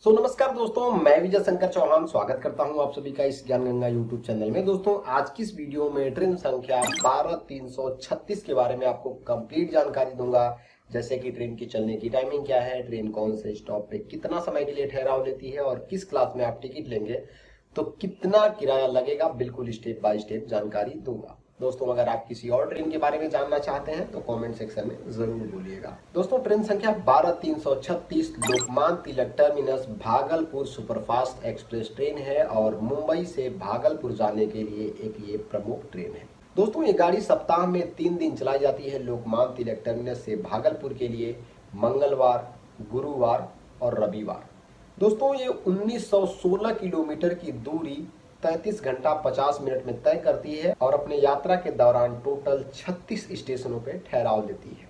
नमस्कार दोस्तों, मैं विजय शंकर चौहान स्वागत करता हूं आप सभी का इस ज्ञान गंगा यूट्यूब चैनल में। दोस्तों, आज की इस वीडियो में ट्रेन संख्या 12336 के बारे में आपको कंप्लीट जानकारी दूंगा। जैसे कि ट्रेन की चलने की टाइमिंग क्या है, ट्रेन कौन से स्टॉप पे कितना समय के लिए ठहराव लेती है और किस क्लास में आप टिकट लेंगे तो कितना किराया लगेगा, बिल्कुल स्टेप बाय स्टेप जानकारी दूंगा। दोस्तों, अगर आप किसी और ट्रेन के बारे में जानना चाहते हैं तो कमेंट सेक्शन में जरूर बोलिएगा। दोस्तों, ट्रेन संख्या 12336 Lokmanya Tilak terminus Bhagalpur superfast express train है और मुंबई से भागलपुर जाने के लिए एक ये प्रमुख ट्रेन है। दोस्तों, ये गाड़ी सप्ताह में 3 दिन चलाई जाती है लोकमान्य तिलक टर्मिनस से भागलपुर के लिए, मंगलवार, गुरुवार और रविवार। दोस्तों, ये 1916 किलोमीटर की दूरी 33 घंटा 50 मिनट में तय करती है और अपने यात्रा के दौरान टोटल 36 स्टेशनों पे ठहराव लेती है।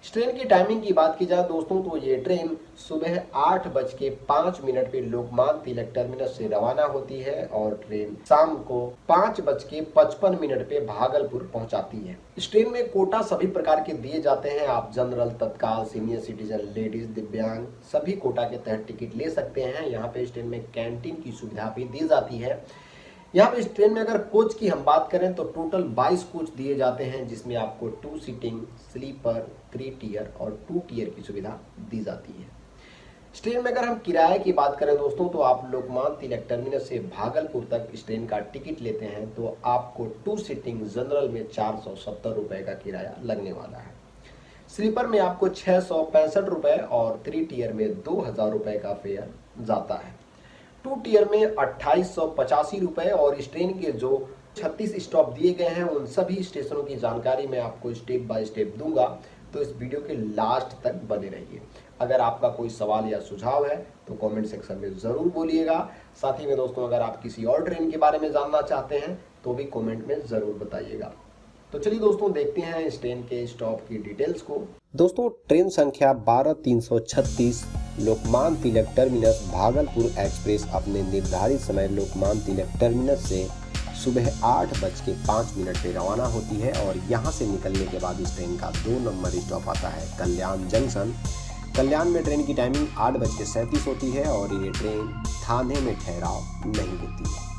इस ट्रेन की टाइमिंग की बात की जाए दोस्तों, तो ये ट्रेन सुबह 8:05 पे लोकमान्य तिलक टर्मिनस से रवाना होती है और ट्रेन शाम को 5:55 पे भागलपुर पहुंचाती है। इस ट्रेन में कोटा सभी प्रकार के दिए जाते हैं। आप जनरल, तत्काल, सीनियर सिटीजन, लेडीज, दिव्यांग सभी कोटा के तहत टिकट ले सकते हैं। यहाँ पे इस ट्रेन में कैंटीन की सुविधा भी दी जाती है। यहाँ पे इस ट्रेन में अगर कोच की हम बात करें तो टोटल 22 कोच दिए जाते हैं, जिसमें आपको 2 सीटिंग, स्लीपर, 3 टियर और 2 टियर की सुविधा दी जाती है। इस ट्रेन में अगर हम किराए की बात करें दोस्तों, तो आप लोकमान्य तिलक टर्मिनस से भागलपुर तक इस ट्रेन का टिकट लेते हैं तो आपको 2 सीटिंग जनरल में 470 रुपए का किराया लगने वाला है। स्लीपर में आपको 665 रुपए और 3 टियर में 2000 रुपए का फेयर जाता है। 2 टियर में 2885 रुपए और इस ट्रेन के जो 36 स्टॉप दिए गए हैं उन सभी स्टेशनों की जानकारी मैं आपको स्टेप बाय स्टेप दूंगा, तो इस वीडियो के लास्ट तक बने रहिए। अगर आपका कोई सवाल या सुझाव है तो कमेंट सेक्शन में ज़रूर बोलिएगा। साथ ही में दोस्तों, अगर आप किसी और ट्रेन के बारे में जानना चाहते हैं तो भी कमेंट में ज़रूर बताइएगा। तो चलिए दोस्तों, देखते हैं इस ट्रेन के स्टॉप की डिटेल्स को। दोस्तों, ट्रेन संख्या 12336 लोकमान्य तिलक टर्मिनस भागलपुर एक्सप्रेस अपने निर्धारित समय लोकमान्य तिलक टर्मिनस से सुबह 8:05 पे रवाना होती है और यहाँ से निकलने के बाद इस ट्रेन का 2 नंबर स्टॉप आता है कल्याण जंक्शन। कल्याण में ट्रेन की टाइमिंग 8:37 होती है और ये ट्रेन थाने में ठहराव नहीं लेती है।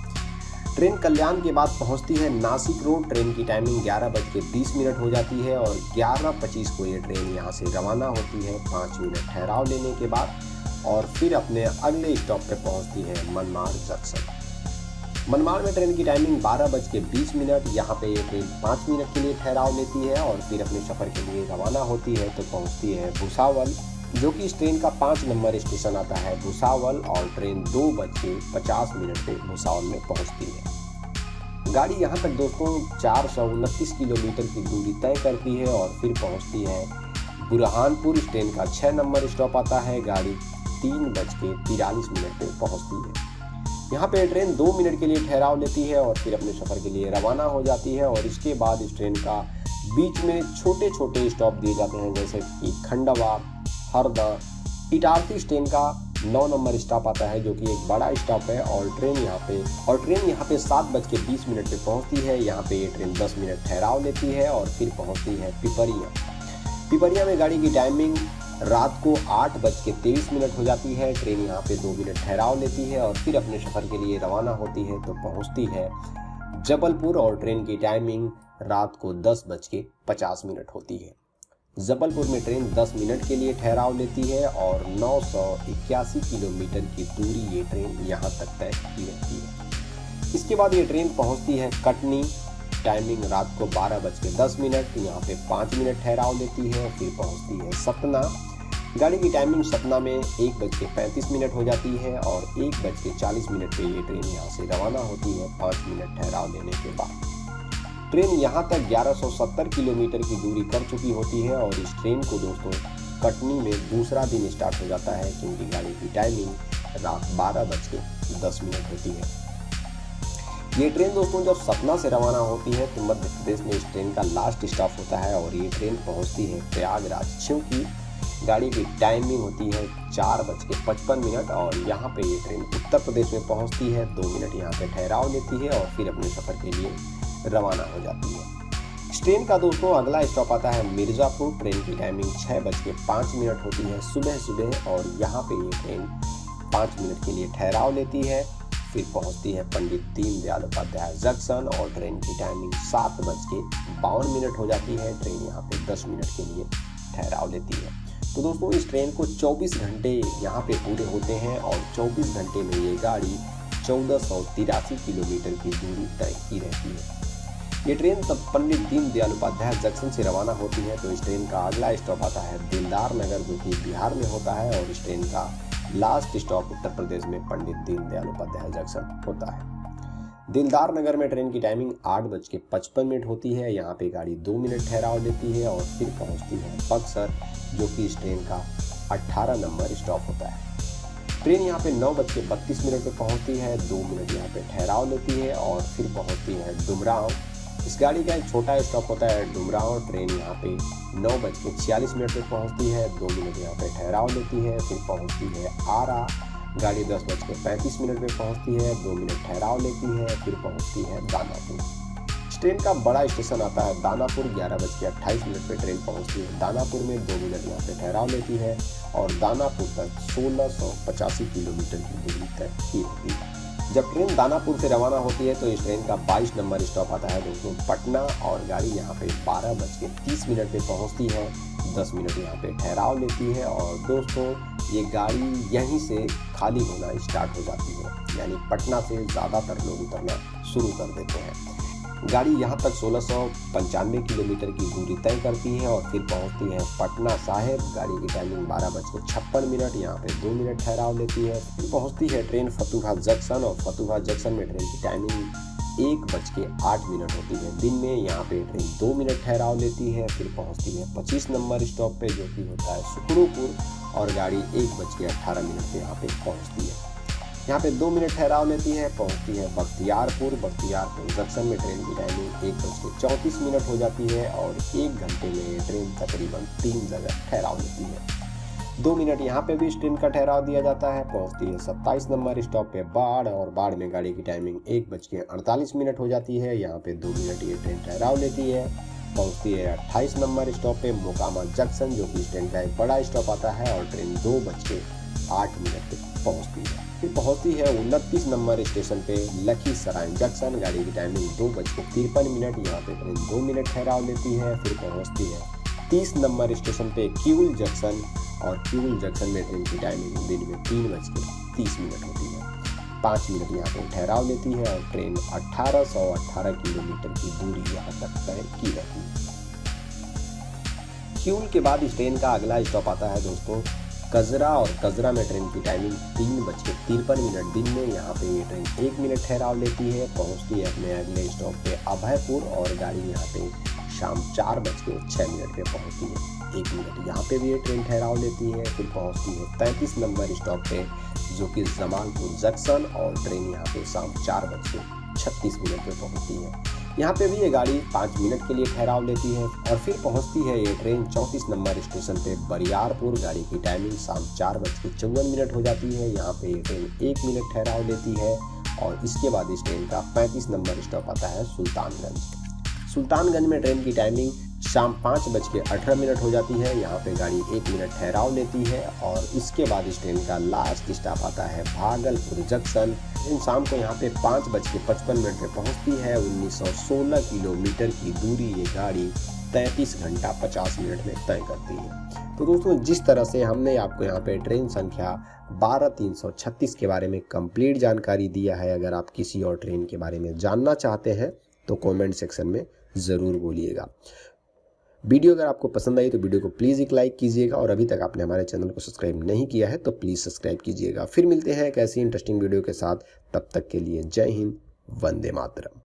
ट्रेन कल्याण के बाद पहुंचती है नासिक रोड। ट्रेन की टाइमिंग 11:20 हो जाती है और 11:25 को ये ट्रेन यहां से रवाना होती है 5 मिनट ठहराव लेने के बाद और फिर अपने अगले स्टॉप पे पहुंचती है मनमाड़ जंक्शन। मनमाड़ में ट्रेन की टाइमिंग 12:20। यहाँ पे ये ट्रेन 5 मिनट के लिए ठहराव लेती है और फिर अपने सफ़र के लिए रवाना होती है तो पहुँचती है भुसावल, जो कि इस ट्रेन का 5 नंबर स्टेशन आता है भुसावल और ट्रेन 2:50 पे भुसावल में पहुंचती है। गाड़ी यहां तक दोस्तों 429 किलोमीटर की दूरी तय करती है और फिर पहुंचती है बुरहानपुर। इस ट्रेन का 6 नंबर स्टॉप आता है। गाड़ी 3:43 पे पहुंचती है। यहाँ पे ट्रेन 2 मिनट के लिए ठहराव लेती है और फिर अपने सफ़र के लिए रवाना हो जाती है और इसके बाद इस ट्रेन का बीच में छोटे छोटे स्टॉप दिए जाते हैं, जैसे कि खंडवा, हरदा, इटारसी। ट्रेन का 9 नंबर स्टॉप आता है, जो कि एक बड़ा स्टॉप है और ट्रेन यहाँ पे 7:20 पे पहुँचती है। यहाँ पे ये ट्रेन 10 मिनट ठहराव लेती है और फिर पहुँचती है पिपरिया। पिपरिया में गाड़ी की टाइमिंग रात को 8:23 हो जाती है। ट्रेन यहाँ पे 2 मिनट ठहराव लेती है और फिर अपने सफ़र के लिए रवाना होती है तो पहुँचती है जबलपुर और ट्रेन की टाइमिंग रात को 10:50 होती है। जबलपुर में ट्रेन 10 मिनट के लिए ठहराव लेती है और 981 किलोमीटर की दूरी ये ट्रेन यहाँ तक तय की रहती है। इसके बाद ये ट्रेन पहुँचती है कटनी। टाइमिंग रात को 12:10। यहाँ पे 5 मिनट ठहराव लेती है और फिर पहुँचती है सतना। गाड़ी की टाइमिंग सतना में 1:35 हो जाती है और 1:40 पे ये ट्रेन यहाँ से रवाना होती है 5 मिनट ठहराव लेने के बाद। ट्रेन यहाँ तक 1170 किलोमीटर की दूरी कर चुकी होती है और इस ट्रेन को दोस्तों कटनी में दूसरा दिन स्टार्ट हो जाता है, क्योंकि गाड़ी की टाइमिंग रात 12:10 होती है। ये ट्रेन दोस्तों जब सतना से रवाना होती है तो मध्य प्रदेश में इस ट्रेन का लास्ट स्टॉप होता है और ये ट्रेन पहुँचती है प्रयागराज, क्योंकि गाड़ी की टाइमिंग होती है 4:55 और यहाँ पे ये ट्रेन उत्तर प्रदेश में पहुँचती है। 2 मिनट यहाँ पे ठहराव लेती है और फिर अपने सफ़र के लिए रवाना हो जाती है। इस ट्रेन का दोस्तों अगला स्टॉप आता है मिर्ज़ापुर। ट्रेन की टाइमिंग 6:05 होती है सुबह और यहाँ पे ये ट्रेन 5 मिनट के लिए ठहराव लेती है, फिर पहुंचती है पंडित दीनदयाल उपाध्याय जंक्शन और ट्रेन की टाइमिंग 7:52 हो जाती है। ट्रेन यहाँ पे 10 मिनट के लिए ठहराव लेती है। तो दोस्तों इस ट्रेन को 24 घंटे यहाँ पे पूरे होते हैं और 24 घंटे में ये गाड़ी 1483 किलोमीटर की दूरी तय की रहती है। ये ट्रेन तब पंडित दीनदयाल उपाध्याय जंक्शन से रवाना होती है तो इस ट्रेन का अगला स्टॉप आता है दिलदार नगर, जो कि बिहार में होता है, और इस ट्रेन का लास्ट स्टॉप उत्तर प्रदेश में पंडित दीनदयाल उपाध्याय जंक्शन होता है। दिलदार नगर में ट्रेन की टाइमिंग 8:55 होती है। यहाँ पे गाड़ी 2 मिनट ठहराव लेती है और फिर पहुँचती है बक्सर, जो कि इस ट्रेन का 18 नंबर स्टॉप होता है। ट्रेन यहाँ पे 9:32 पे पहुँचती है, 2 मिनट यहाँ पे ठहराव लेती है और फिर पहुँचती है डुमरांव। इस गाड़ी का एक छोटा स्टॉप होता है डुमरांव। ट्रेन यहाँ पे 9:46 पे पहुँचती है, 2 मिनट यहाँ पे ठहराव लेती है, फिर पहुँचती है आरा। गाड़ी 10:35 पे पहुँचती है, 2 मिनट ठहराव लेती है, फिर पहुँचती है दानापुर। इस ट्रेन का बड़ा स्टेशन आता है दानापुर। 11:28 पे ट्रेन पहुँचती है दानापुर में, 2 मिनट यहाँ पे ठहराव लेती है और दानापुर तक 1685 किलोमीटर की दूरी तय की होती है। जब ट्रेन दानापुर से रवाना होती है तो इस ट्रेन का 22 नंबर स्टॉप आता है दोस्तों पटना, और गाड़ी यहाँ पे 12:30 पे पहुँचती है, 10 मिनट यहाँ पे ठहराव लेती है और दोस्तों ये गाड़ी यहीं से खाली होना स्टार्ट हो जाती है, यानी पटना से ज़्यादातर लोग उतरना शुरू कर देते हैं। गाड़ी यहाँ तक 1695 किलोमीटर की दूरी तय करती है और फिर पहुँचती है पटना साहिब। गाड़ी की टाइमिंग 12:56, यहाँ पे 2 मिनट ठहराव लेती है। फिर पहुँचती है ट्रेन फतुहा जंक्शन और फतुहा जंक्शन में ट्रेन की टाइमिंग 1:08 होती है। दिन में यहाँ पे ट्रेन 2 मिनट ठहराव लेती है, फिर पहुँचती है 25 नंबर स्टॉप पे, जो कि होता है सुखरूपुर, और गाड़ी 1:18 पे यहाँ पे पहुँचती है। यहाँ पे 2 मिनट ठहराव लेती है, पहुँचती है बख्तियारपुर। बख्तियारपुर जंक्शन में ट्रेन की टाइमिंग 1:34 हो जाती है और 1 घंटे में ये ट्रेन तकरीबन 3 जगह ठहराव लेती है। 2 मिनट यहाँ पे भी इस ट्रेन का ठहराव दिया जाता है। पहुँचती है 27 नंबर स्टॉप पे बाढ़, और बाढ़ में गाड़ी की टाइमिंग 1:48 हो जाती है। यहाँ पे 2 मिनट ये ट्रेन ठहराव लेती है। पहुँचती है 28 नंबर स्टॉप पे मोकामा जंक्शन, जो कि इस ट्रेन का एक बड़ा स्टॉप आता है, और ट्रेन 2:08 पे पहुँचती है। फिर पहुँचती है 29 नंबर स्टेशन पे लखीसराय जंक्शन। गाड़ी की टाइमिंग 2:53, यहाँ पे ट्रेन 2 मिनट ठहराव लेती है। फिर पहुँचती है 30 नंबर स्टेशन पे किऊल जंक्शन, और किऊल जंक्शन में ट्रेन की टाइमिंग दिन में 3:30 होती है। 5 मिनट यहाँ पे ठहराव लेती है और ट्रेन 1818 किलोमीटर की दूरी यहाँ तक तय की रहती है। किऊल के बाद इस ट्रेन का अगला स्टॉप आता है दोस्तों कजरा, और कजरा में ट्रेन की टाइमिंग 3:53। दिन में यहाँ पे ये ट्रेन 1 मिनट ठहराव लेती है। पहुँचती है अपने अगले स्टॉप पे अभयपुर, और गाड़ी यहाँ पे शाम 4:06 पे पहुँचती है। 1 मिनट यहाँ पे भी ये ट्रेन ठहराव लेती है। फिर पहुँचती है 33 नंबर स्टॉप पे, जो कि जमालपुर जंक्शन, और ट्रेन यहाँ पे शाम 4:36 पे पहुँचती है। यहाँ पे भी ये गाड़ी 5 मिनट के लिए ठहराव लेती है और फिर पहुँचती है ये ट्रेन 34 नंबर स्टेशन पे बरियारपुर। गाड़ी की टाइमिंग शाम 4:54 हो जाती है। यहाँ पे ये ट्रेन 1 मिनट ठहराव लेती है और इसके बाद इस ट्रेन का 35 नंबर स्टॉप आता है सुल्तानगंज। सुल्तानगंज में ट्रेन की टाइमिंग शाम 5:18 हो जाती है। यहाँ पे गाड़ी 1 मिनट ठहराव लेती है और इसके बाद इस ट्रेन का लास्ट स्टॉप आता है भागलपुर जंक्शन। शाम को यहाँ पे 5:55 पे पहुँचती है। 1916 किलोमीटर की दूरी ये गाड़ी 33 घंटा 50 मिनट में तय करती है। तो दोस्तों जिस तरह से हमने आपको यहाँ पे ट्रेन संख्या 12336 के बारे में कंप्लीट जानकारी दिया है, अगर आप किसी और ट्रेन के बारे में जानना चाहते हैं तो कमेंट सेक्शन में ज़रूर बोलिएगा। वीडियो अगर आपको पसंद आई तो वीडियो को प्लीज़ एक लाइक कीजिएगा, और अभी तक आपने हमारे चैनल को सब्सक्राइब नहीं किया है तो प्लीज़ सब्सक्राइब कीजिएगा। फिर मिलते हैं एक ऐसी इंटरेस्टिंग वीडियो के साथ, तब तक के लिए जय हिंद, वंदे मातरम।